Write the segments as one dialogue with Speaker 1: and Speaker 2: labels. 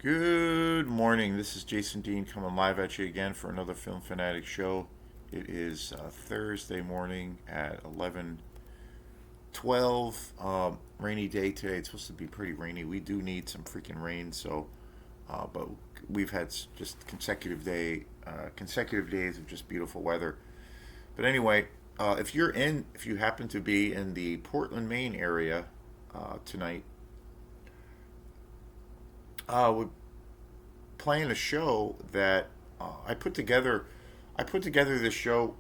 Speaker 1: Good morning. This is Jason Dean coming live at you again for another Film Fanatic show. It is Thursday morning at 11:12. Rainy day today. It's supposed to be pretty rainy. We do need some freaking rain. But we've had just consecutive days of just beautiful weather. But anyway, if you happen to be in the Portland, Maine area tonight, we're playing a show that I put together. I put together this show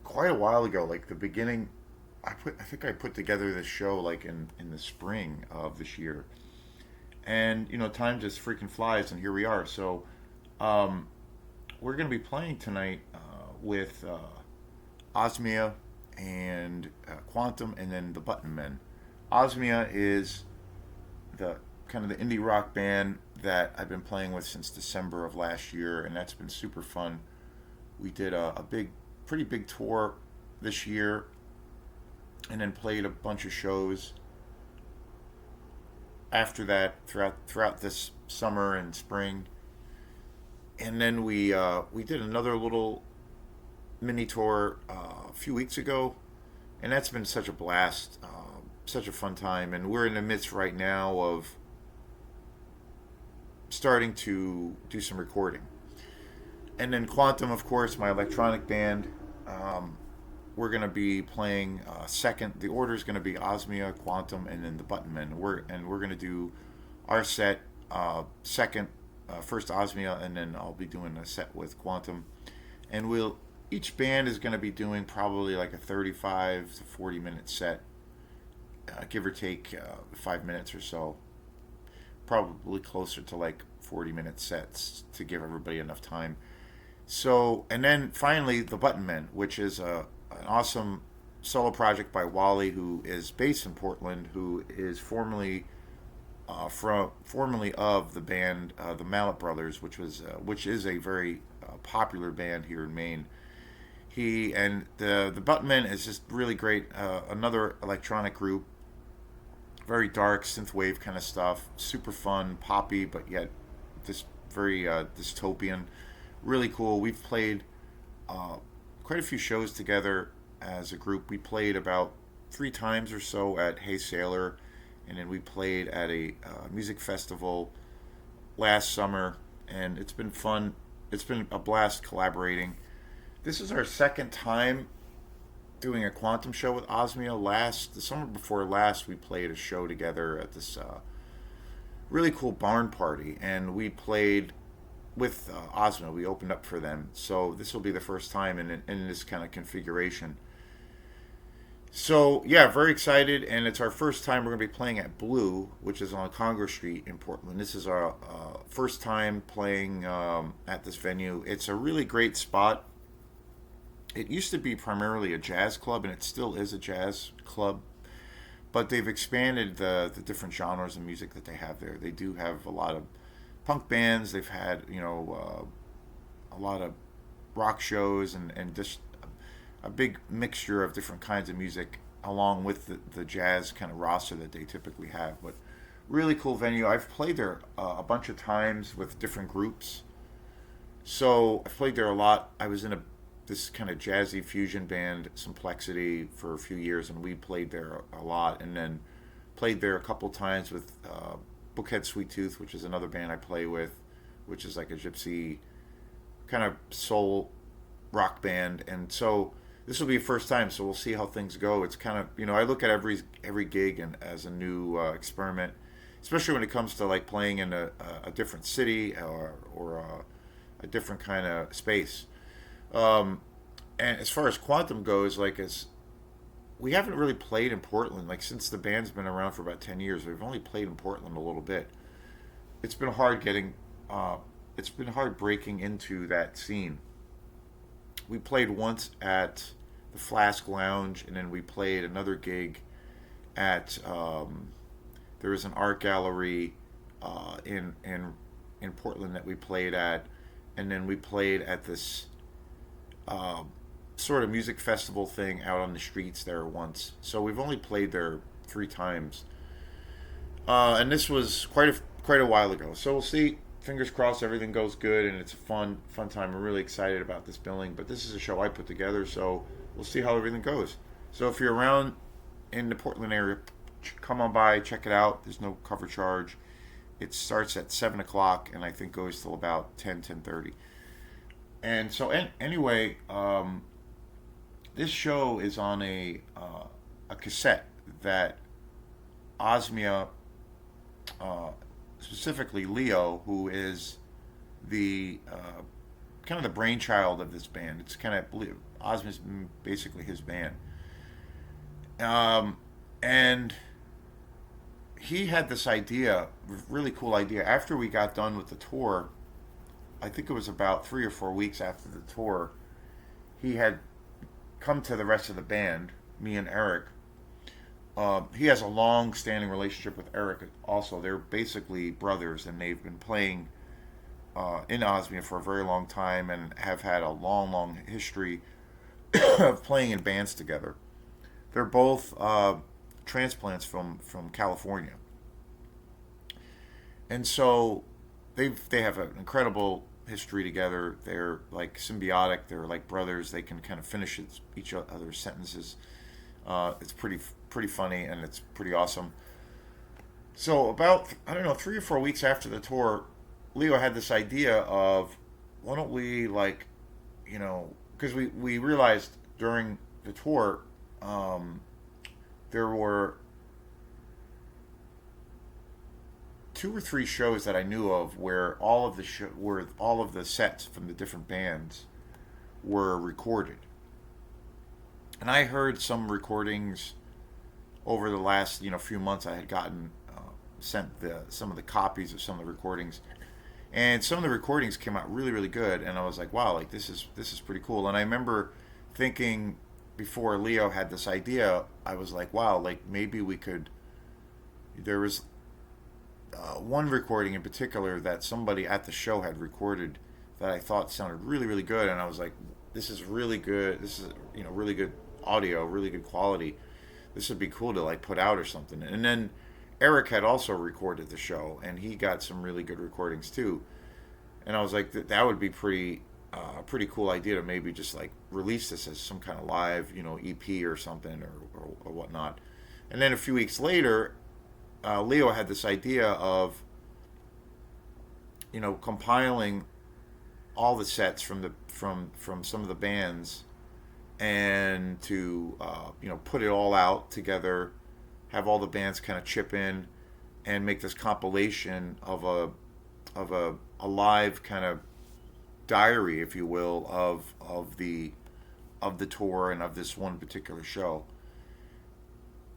Speaker 1: quite a while ago, like the beginning. I think I put together this show like in the spring of this year, and time just freaking flies, and here we are. So um, we're gonna be playing tonight with Osmia and Quantum, and then the Button Men. Osmia is the kind of the indie rock band that I've been playing with since December of last year, and that's been super fun. We did pretty big tour this year, and then played a bunch of shows after that throughout this summer and spring, and then we did another little mini tour a few weeks ago, and that's been such a blast, such a fun time, and we're in the midst right now of starting to do some recording. And then Quantum, of course, my electronic band. We're going to be playing second. The order is going to be Osmia, Quantum, and then the Button Men. We're going to do our set second, first Osmia, and then I'll be doing a set with Quantum. And we'll each band is going to be doing probably like a 35 to 40 minute set, give or take 5 minutes or so. Probably closer to like 40 minute sets to give everybody enough time. So, and then finally, the Button Men, which is an awesome solo project by Wally, who is based in Portland, who is formerly of the band the Mallet Brothers, which is a very popular band here in Maine. He and the Button Men is just really great. Another electronic group, very dark synthwave kind of stuff, super fun, poppy, but yet this very dystopian. Really cool. We've played uh, quite a few shows together as a group. We played about 3 times or so at Hey Sailor, and then we played at a music festival last summer, and it's been fun. It's been a blast collaborating. This is our second time doing a Quantum show with Osmia. The summer before last, we played a show together at this really cool barn party, and we played with Osmo. We opened up for them, so this will be the first time in this kind of configuration. So yeah, very excited, and it's our first time we're going to be playing at Blue, which is on Congress Street in Portland. This is our first time playing at this venue. It's a really great spot. It used to be primarily a jazz club, and it still is a jazz club, but they've expanded the different genres of music that they have there. They do have a lot of punk bands. They've had a lot of rock shows and just a big mixture of different kinds of music along with the jazz kind of roster that they typically have. But really cool venue. I've played there a bunch of times with different groups. So I've played there a lot. I was in this kind of jazzy fusion band, Simplexity, for a few years, and we played there a lot. And then played there a couple times with Bookhead Sweet Tooth, which is another band I play with, which is like a gypsy kind of soul rock band. And so this will be a first time, so we'll see how things go. It's kind of, I look at every gig and as a new experiment, especially when it comes to like playing in a different city or a different kind of space. And as far as Quantum goes, like as we haven't really played in Portland like since the band's been around for about 10 years. We've only played in Portland a little bit. It's been hard getting, it's been hard breaking into that scene. We played once at the Flask Lounge, and then we played another gig at there was an art gallery in Portland that we played at, and then we played at this uh, sort of music festival thing out on the streets there once. So we've only played there 3 times, and this was quite a while ago. So we'll see. Fingers crossed, everything goes good, and it's a fun time. I'm really excited about this billing. But this is a show I put together, so we'll see how everything goes. So if you're around in the Portland area, come on by, check it out. There's no cover charge. It starts at 7 o'clock, and I think goes till about 10:30. And so, anyway, this show is on a cassette that Osmia, uh, specifically Leo, who is the kind of the brainchild of this band. It's kind of Osmia's basically his band, and he had this idea, really cool idea. After we got done with the tour, I think it was about 3 or 4 weeks after the tour, he had come to the rest of the band, me and Eric. He has a long-standing relationship with Eric. Also, they're basically brothers, and they've been playing in Osmia for a very long time, and have had a long history of playing in bands together. They're both transplants from California, and so they have an incredible history together. They're like symbiotic. They're like brothers. They can kind of finish each other's sentences. It's pretty funny, and it's pretty awesome. So about, I don't know, 3 or 4 weeks after the tour, Leo had this idea of, why don't we, like, because we realized during the tour, there were 2 or 3 shows that I knew of where all of the sets from the different bands were recorded. And I heard some recordings over the last few months. I had gotten sent some of the copies of some of the recordings, and some of the recordings came out really good. And I was like, wow, like this is pretty cool. And I remember thinking, before Leo had this idea, I was like, wow, like maybe we could. There was one recording in particular that somebody at the show had recorded that I thought sounded really good, and I was like, this is really good. This is really good audio, really good quality. This would be cool to like put out or something. And then Eric had also recorded the show, and he got some really good recordings too. And I was like, that would be pretty cool idea to maybe just like release this as some kind of live, EP or something, or whatnot. And then a few weeks later, Leo had this idea of, compiling all the sets from some of the bands, and to put it all out together, have all the bands kind of chip in, and make this compilation of a live kind of diary, if you will, of the tour and of this one particular show.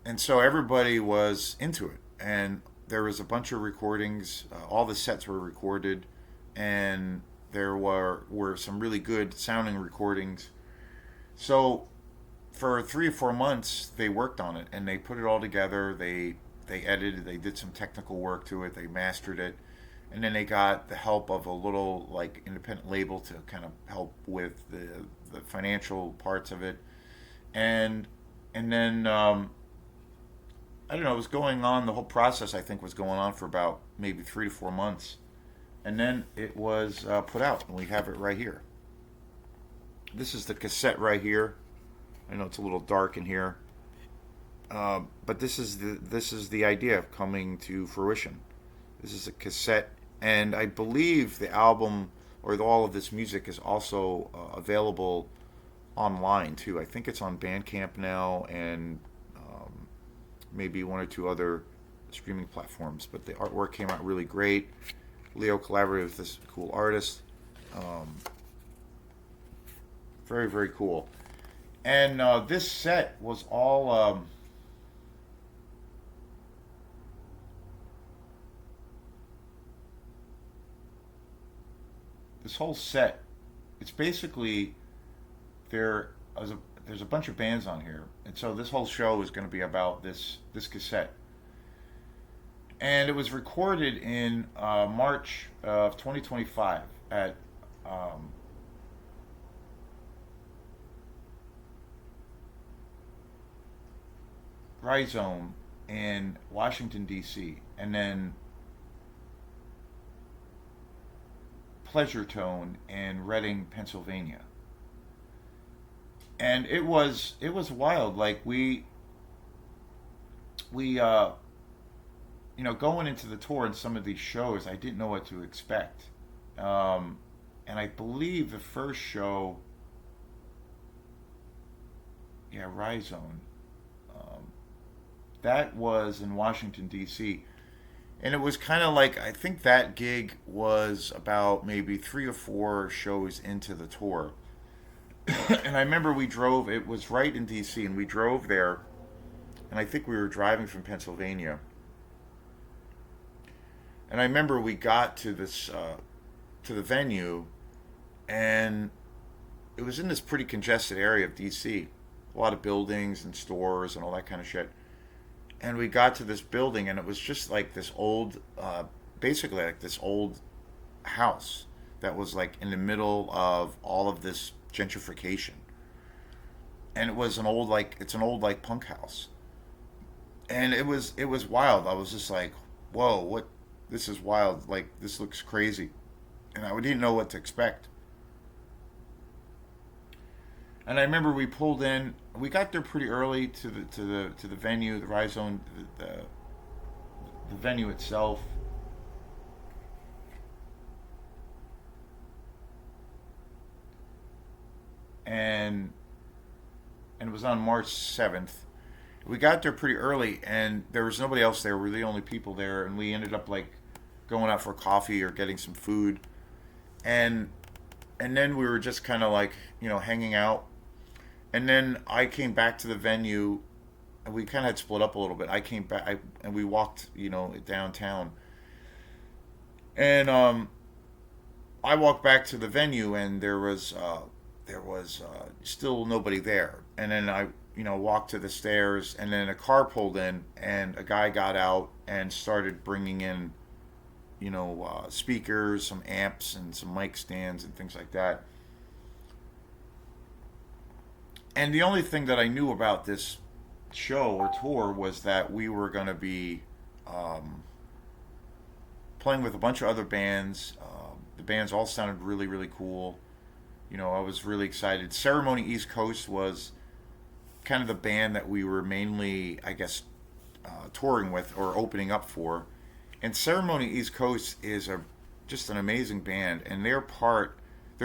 Speaker 1: And so everybody was into it, and there was a bunch of recordings. All the sets were recorded, and there were some really good sounding recordings. So for 3 or 4 months, they worked on it, and they put it all together. They edited, they did some technical work to it, they mastered it, and then they got the help of a little like independent label to kind of help with the financial parts of it, and then I don't know, it was going on. The whole process, I think, was going on for about maybe 3 to 4 months, and then it was put out, and we have it right here. This is the cassette right here. I know it's a little dark in here, but this is the idea of coming to fruition. This is a cassette, and I believe the album, or all of this music, is also available online too. I think it's on Bandcamp now, and maybe 1 or 2 other streaming platforms. But the artwork came out really great. Leo collaborated with this cool artist. Very cool. And this set was all this whole set. It's basically there's a bunch of bands on here, and so this whole show is going to be about this cassette. And it was recorded in March of 2025 at Rhizome in Washington D.C. And then Pleasure Tone in Reading, Pennsylvania, and it was wild. Like we going into the tour and some of these shows, I didn't know what to expect. Um, and I believe the first show, yeah, Rhizome, um, that was in Washington D.C. And it was kind of like I think that gig was about maybe 3 or 4 shows into the tour. And I remember we drove. It was right in D.C. and we drove there. And I think we were driving from Pennsylvania. And I remember we got to this to the venue, and it was in this pretty congested area of D.C. A lot of buildings and stores and all that kind of shit. And we got to this building, and it was just like this old, basically like this old house that was like in the middle of all of this gentrification. And it was an old like it's an old like punk house, and it was wild. I was just like, whoa, what? This is wild. Like this looks crazy, and I didn't know what to expect. And I remember we pulled in. We got there pretty early to the venue, the Rhizome, the venue itself, and and it was on March 7th. We got there pretty early, and there was nobody else there. We were the only people there, and we ended up like going out for coffee or getting some food, and and then we were just kind of like hanging out. And then I came back to the venue, and we kind of had split up a little bit. I came back, and we walked, downtown, and I walked back to the venue, and there was still nobody there. And then I, walked to the stairs, and then a car pulled in, and a guy got out and started bringing in, speakers, some amps, and some mic stands and things like that. And the only thing that I knew about this show or tour was that we were going to be um, playing with a bunch of other bands. The bands all sounded really, really cool. I was really excited. Ceremony East Coast was kind of the band that we were mainly, I guess, touring with or opening up for. And Ceremony East Coast is a just an amazing band, and they're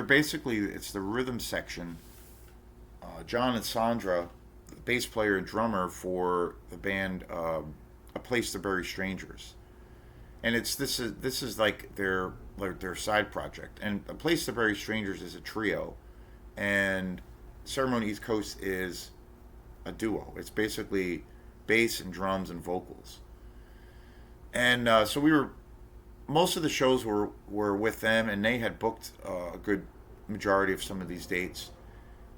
Speaker 1: basically it's the rhythm section. John and Sandra, the bass player and drummer for the band, A Place to Bury Strangers, and this is like their side project. And A Place to Bury Strangers is a trio, and Ceremony East Coast is a duo. It's basically bass and drums and vocals. And so we were most of the shows were with them, and they had booked a good majority of some of these dates.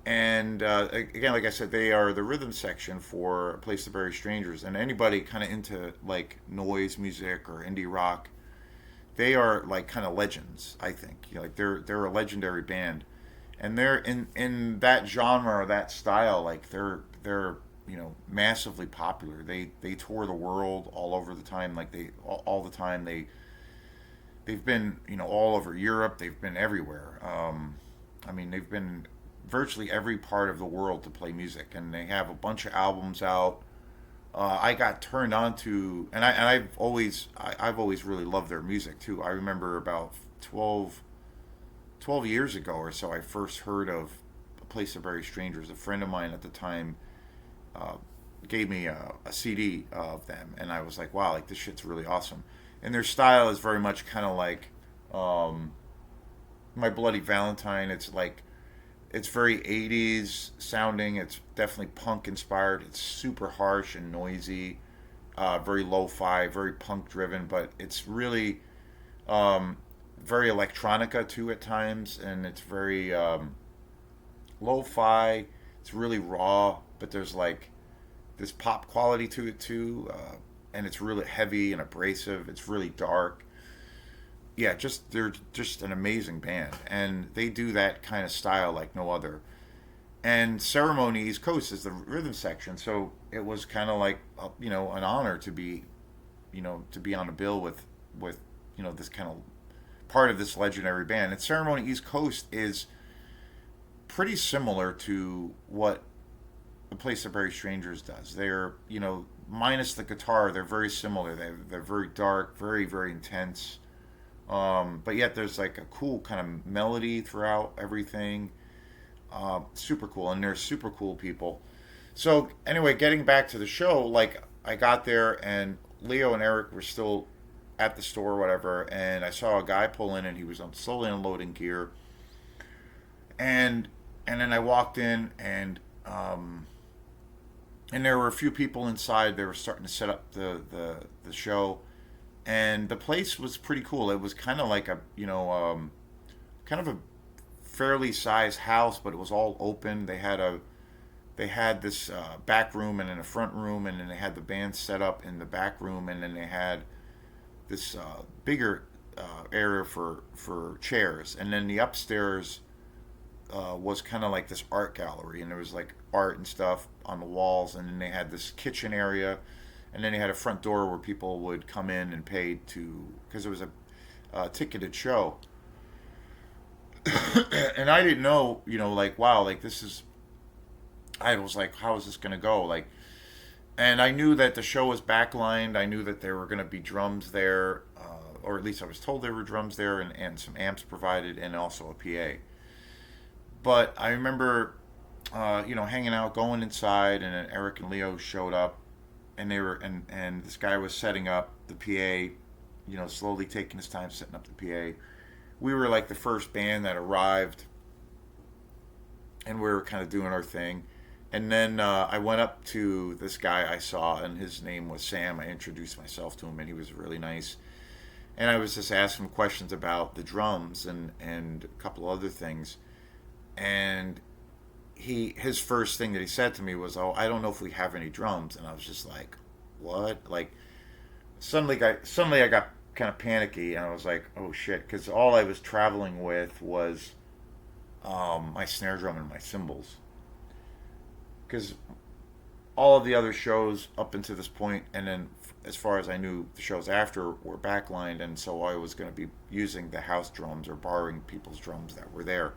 Speaker 1: And again, like I said, they are the rhythm section for A Place to Bury Strangers, and anybody kind of into like noise music or indie rock, they are like kind of legends. I think like they're a legendary band, and they're in that genre or that style. Like they're massively popular. They tour the world all over the time. Like they all the time they've been all over Europe. They've been everywhere. I mean they've been virtually every part of the world to play music, and they have a bunch of albums out. I got turned on to, and I've always really loved their music too. I remember about 12 years ago or so, I first heard of A Place of Bury Strangers. A friend of mine at the time uh, gave me a CD of them, and I was like, wow, like this shit's really awesome. And their style is very much kind of like um, My Bloody Valentine. It's very 80s sounding. It's definitely punk inspired. It's super harsh and noisy, very lo-fi, very punk driven, but it's really um, very electronica too at times, and it's very lo-fi. It's really raw, but there's like this pop quality to it too, and it's really heavy and abrasive. It's really dark. Yeah, just they're just an amazing band, and they do that kind of style like no other. And Ceremony East Coast is the rhythm section, so it was kind of like an honor to be on a bill with this kind of part of this legendary band. And Ceremony East Coast is pretty similar to what A Place of Buried Strangers does. They're, minus the guitar, they're very similar. They're very dark, very, very intense. But yet there's like a cool kind of melody throughout everything. Super cool. And they're super cool people. So, anyway, getting back to the show, like, I got there and Leo and Eric were still at the store or whatever. And I saw a guy pull in and he was slowly unloading gear. And then I walked in and there were a few people inside. They were starting to set up the show, and the place was pretty cool. It was kind of like a kind of a fairly sized house, but it was all open. They had this back room and then a front room, and then they had the band set up in the back room, and then they had this bigger area for chairs, and then the upstairs was kind of like this art gallery, and there was like art and stuff on the walls, and then they had this kitchen area, and then they had a front door where people would come in and pay to, because it was a ticketed show. And I didn't know, like, wow, like this is, I was like, how is this going to go? Like, and I knew that the show was backlined. I knew that there were going to be drums there, or at least I was told there were drums there, and some amps provided, and also a PA. But I remember, hanging out, going inside, and then Eric and Leo showed up, and they were, and this guy was setting up the PA, slowly taking his time setting up the PA. We were like the first band that arrived, and we were kind of doing our thing. And then I went up to this guy I saw, and his name was Sam. I introduced myself to him, and he was really nice. And I was just asking him questions about the drums and a couple other things. And his first thing that he said to me was, "Oh, I don't know if we have any drums." And I was just like, "What?" Like, suddenly I got kind of panicky, and I was like, "Oh shit!" Because all I was traveling with was my snare drum and my cymbals. Because all of the other shows up until this point, and then as far as I knew, the shows after were backlined, and so I was going to be using the house drums or borrowing people's drums that were there.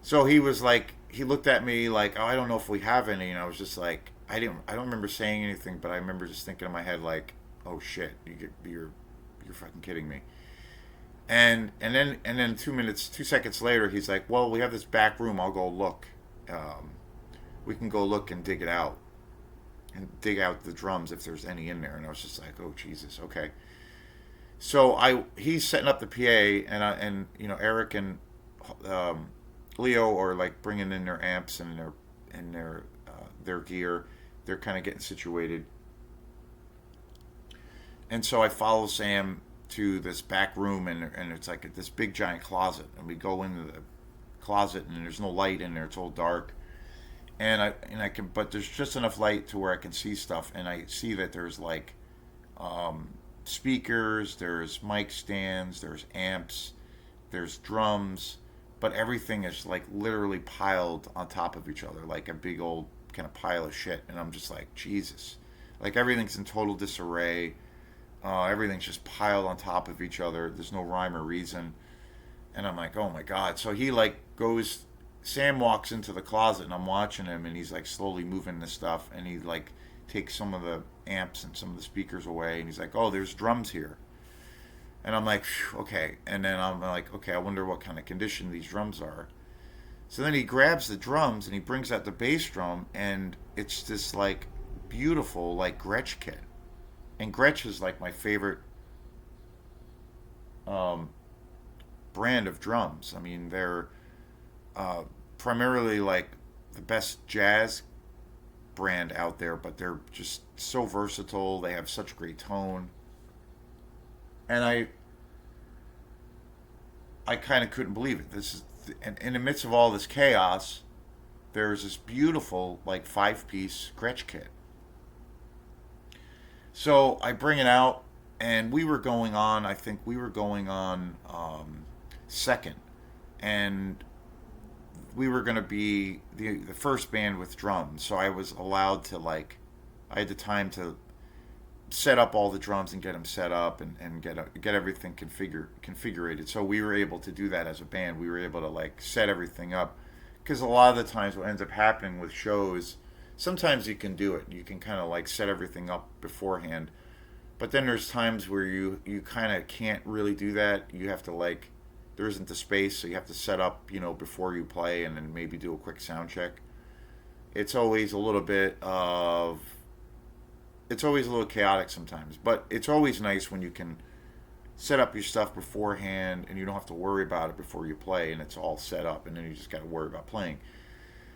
Speaker 1: So he was like, he looked at me like, "Oh, I don't know if we have any," and I was just like, I don't remember saying anything, but I remember just thinking in my head like, "Oh shit, you're fucking kidding me." And then 2 seconds later, he's like, "Well, we have this back room. I'll go look. We can go look and dig it out, and dig out the drums if there's any in there." And I was just like, "Oh Jesus, okay." So he's setting up the PA, and Eric and Leo are like bringing in their amps and their gear. They're kind of getting situated, and so I follow Sam to this back room, and it's like this big giant closet, and we go into the closet, and there's no light in there. It's all dark, and I can, but there's just enough light to where I can see stuff, and I see that there's like speakers, there's mic stands, there's amps, there's drums, but everything is like literally piled on top of each other, like a big old kind of pile of shit. And I'm just like, Jesus, like everything's in total disarray. Everything's just piled on top of each other. There's no rhyme or reason. And I'm like, oh my God. So he like goes, Sam walks into the closet, and I'm watching him, and he's like slowly moving the stuff, and he like takes some of the amps and some of the speakers away, and he's like, "Oh, there's drums here." And I'm like, okay. And then I'm like, okay, I wonder what kind of condition these drums are. So then he grabs the drums and he brings out the bass drum, and it's this like beautiful like Gretsch kit. And Gretsch is like my favorite um, brand of drums. I mean, they're primarily like the best jazz brand out there, but they're just so versatile. They have such great tone. And I kind of couldn't believe it. This is in the midst of all this chaos, there's this beautiful like 5-piece Gretsch kit. So I bring it out, and we were going on. I think we were going on second, and we were going to be the first band with drums. So I was allowed to like, I had the time to set up all the drums and get them set up and get everything configured. So we were able to do that as a band. We were able to like set everything up because a lot of the times what ends up happening with shows, sometimes you can do it. You can kind of like set everything up beforehand, but then there's times where you kind of can't really do that. You have to like there isn't the space, so you have to set up before you play and then maybe do a quick sound check. It's always a little bit of it's always a little chaotic sometimes, but it's always nice when you can set up your stuff beforehand and you don't have to worry about it before you play and it's all set up and then you just got to worry about playing.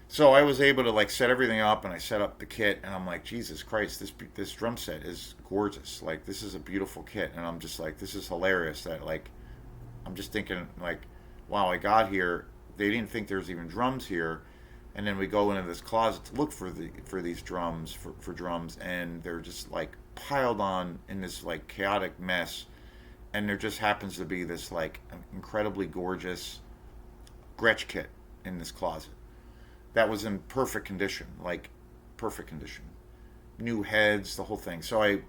Speaker 1: So I was able to like set everything up and I set up the kit and I'm like, Jesus Christ, this drum set is gorgeous. Like this is a beautiful kit and I'm just like, this is hilarious that like I'm just thinking like, wow, I got here. They didn't think there was even drums here, and then we go into this closet to look for these drums for drums, and they're just like piled on in this like chaotic mess, and there just happens to be this like incredibly gorgeous Gretsch kit in this closet that was in perfect condition, like perfect condition, new heads, the whole thing. So I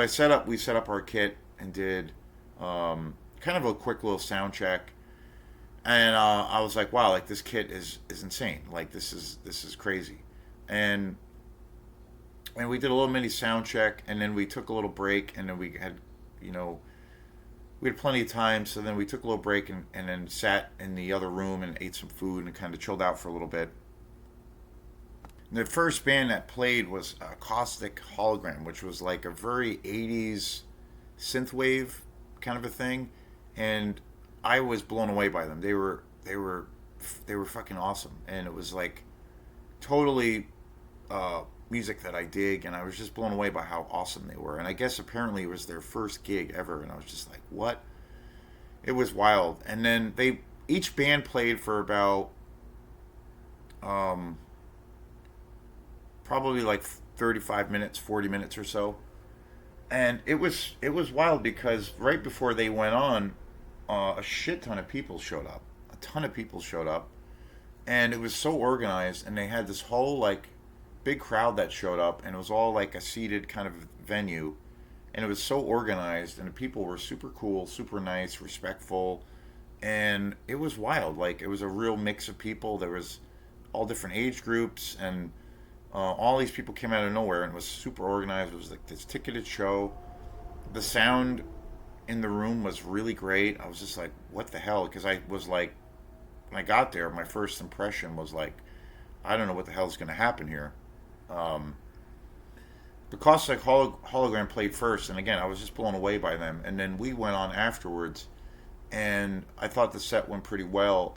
Speaker 1: set up we set up our kit and did kind of a quick little sound check, and I was like, wow, like this kit is insane, like this is crazy, and we did a little mini sound check, and then we took a little break, and then you know, we had plenty of time, so then we took a little break and then sat in the other room and ate some food and kind of chilled out for a little bit. The first band that played was Caustic Hologram, which was like a very 80s synthwave kind of a thing, and I was blown away by them. They were fucking awesome, and it was like totally music that I dig, and I was just blown away by how awesome they were. And I guess apparently it was their first gig ever, and I was just like, what? It was wild. And then each band played for about um, probably like 35 minutes, 40 minutes or so. And it was wild because right before they went on, a shit ton of people showed up. A ton of people showed up, and it was so organized. And they had this whole like big crowd that showed up, and it was all like a seated kind of venue, and it was so organized, and the people were super cool, super nice, respectful, and it was wild. Like it was a real mix of people. There was all different age groups, and all these people came out of nowhere, and it was super organized. It was like this ticketed show. The sound in the room was really great. I was just like, what the hell? Because I was like, when I got there, my first impression was like, I don't know what the hell is going to happen here. Um, the Caustic Hologram played first, and again, I was just blown away by them. And then we went on afterwards, and I thought the set went pretty well.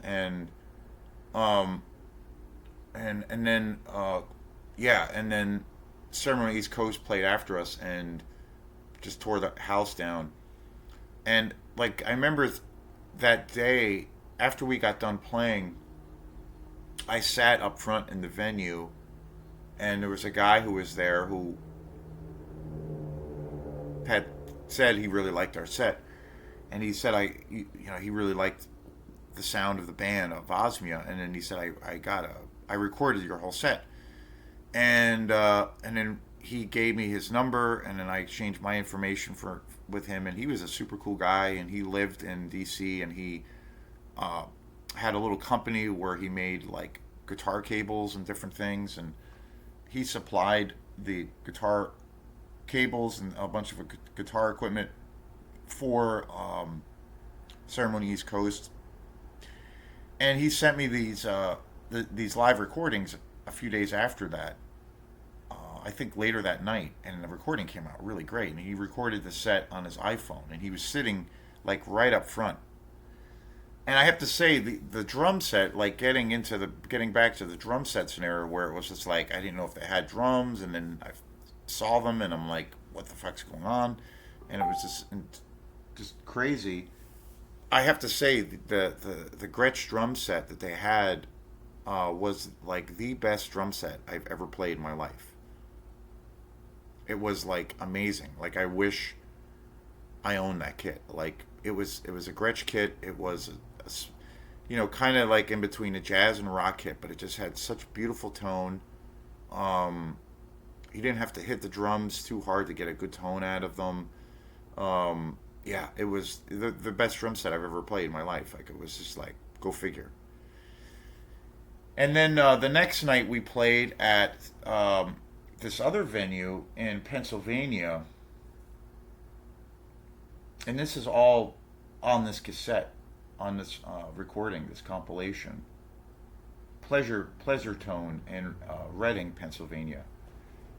Speaker 1: Um, and then yeah, and then Ceremony East Coast played after us and just tore the house down. And like I remember that day after we got done playing, I sat up front in the venue, and there was a guy who was there who had said he really liked our set, and he said he really liked the sound of the band of Osmia, and then he said I recorded your whole set, and then he gave me his number, and then I exchanged my information for with him, and he was a super cool guy, and he lived in DC, and he uh, had a little company where he made like guitar cables and different things, and he supplied the guitar cables and a bunch of guitar equipment for Ceremony East Coast, and he sent me these live recordings a few days after that. I think later that night, and the recording came out really great. And he recorded the set on his iPhone, and he was sitting like right up front. And I have to say, the drum set, like getting back to the drum set scenario, where it was just like I didn't know if they had drums, and then I saw them, and I'm like, what the fuck's going on? And it was just crazy. I have to say, the Gretsch drum set that they had was like the best drum set I've ever played in my life. It was like amazing. Like I wish I owned that kit. Like it was a Gretsch kit. It was kind of like in between a jazz and rock kit, but it just had such beautiful tone. Um, he didn't have to hit the drums too hard to get a good tone out of them. Yeah, it was the best drum set I've ever played in my life. Like, it was just like, go figure. And then the next night we played at this other venue in Pennsylvania, and this is all on this cassette, on this recording, this compilation. Pleasure Tone in Reading, Pennsylvania,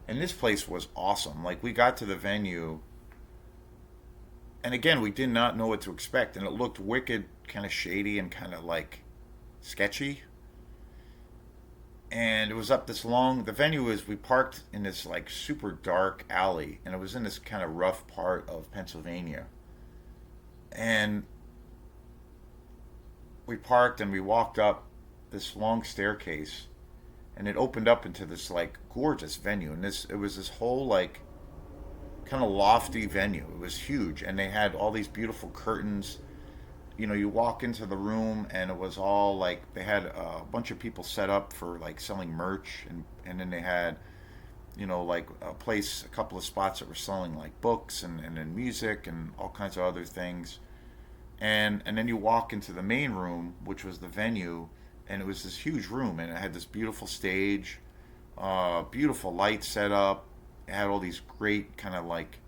Speaker 1: and this place was awesome. Like, we got to the venue, and again, we did not know what to expect, and it looked wicked, kind of shady and kind of like sketchy. And it was up this long. The venue was, we parked in this like super dark alley, and it was in this kind of rough part of Pennsylvania. And we parked and we walked up this long staircase, and it opened up into this like gorgeous venue. And this, it was this whole like kind of lofty venue. It was huge, and they had all these beautiful curtains. You know, you walk into the room, and it was all like, they had a bunch of people set up for like selling merch, and then they had, you know, like a couple of spots that were selling like books and then music and all kinds of other things. And then you walk into the main room, which was the venue, and it was this huge room, and it had this beautiful stage, beautiful lights set up. It had all these great kind of like,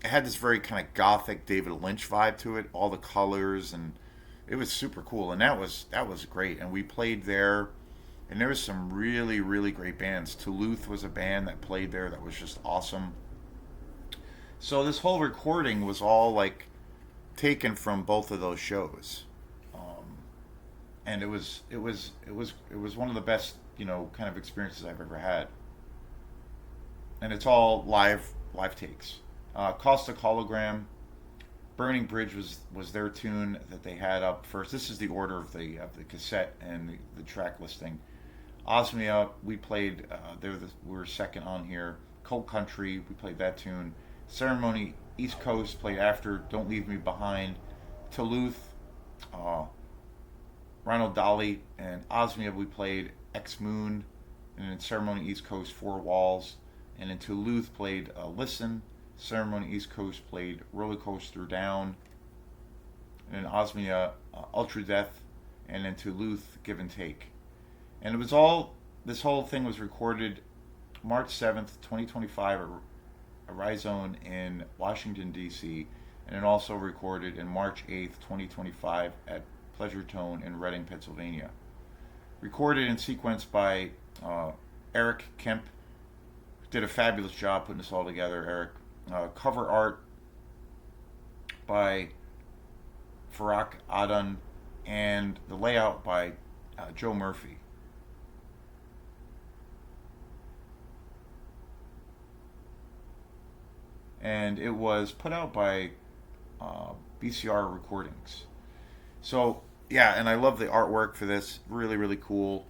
Speaker 1: it had this very kind of gothic David Lynch vibe to it, all the colors, and it was super cool. And that was great. And we played there, and there was some really really great bands. Toulouse was a band that played there that was just awesome. So this whole recording was all like taken from both of those shows, and it was one of the best, you know, kind of experiences I've ever had. And it's all live takes. Caustic Hologram, Burning Bridge was their tune that they had up first. This is the order of the cassette and the track listing. Osmia, we played. We were second on here. Cold Country, we played that tune. Ceremony, East Coast, played after. Don't Leave Me Behind. Toulouse, uh, Ronald Dolly, and Osmia, we played X Moon. And in Ceremony, East Coast, Four Walls. And in Toulouse, played Listen. Ceremony, East Coast, played Roller Coaster Down. And in Osmia, Ultra Death. And in Toulouse, Give and Take. And it was all, this whole thing was recorded March 7th, 2025 at Rhizome in Washington, D.C. And it also recorded in March 8th, 2025 at Pleasure Tone in Reading, Pennsylvania. Recorded and sequenced by Eric Kemp. Did a fabulous job putting this all together, Eric. Cover art by Farak Adan, and the layout by Joe Murphy. And it was put out by BCR Recordings. So yeah, and I love the artwork for this. Really, really cool,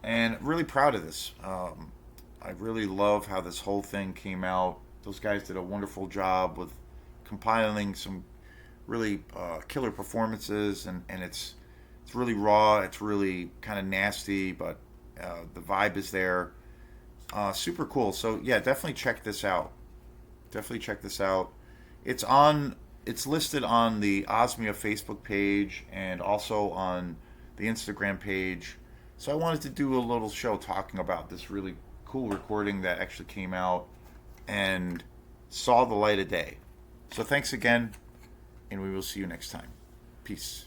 Speaker 1: and really proud of this. I really love how this whole thing came out. Those guys did a wonderful job with compiling some really killer performances, and it's really raw. It's really kind of nasty, but the vibe is there. Super cool. So yeah, definitely check this out. Definitely check this out. It's on. It's listed on the Osmia Facebook page and also on the Instagram page. So I wanted to do a little show talking about this really cool recording that actually came out and saw the light of day. So thanks again, and we will see you next time. Peace.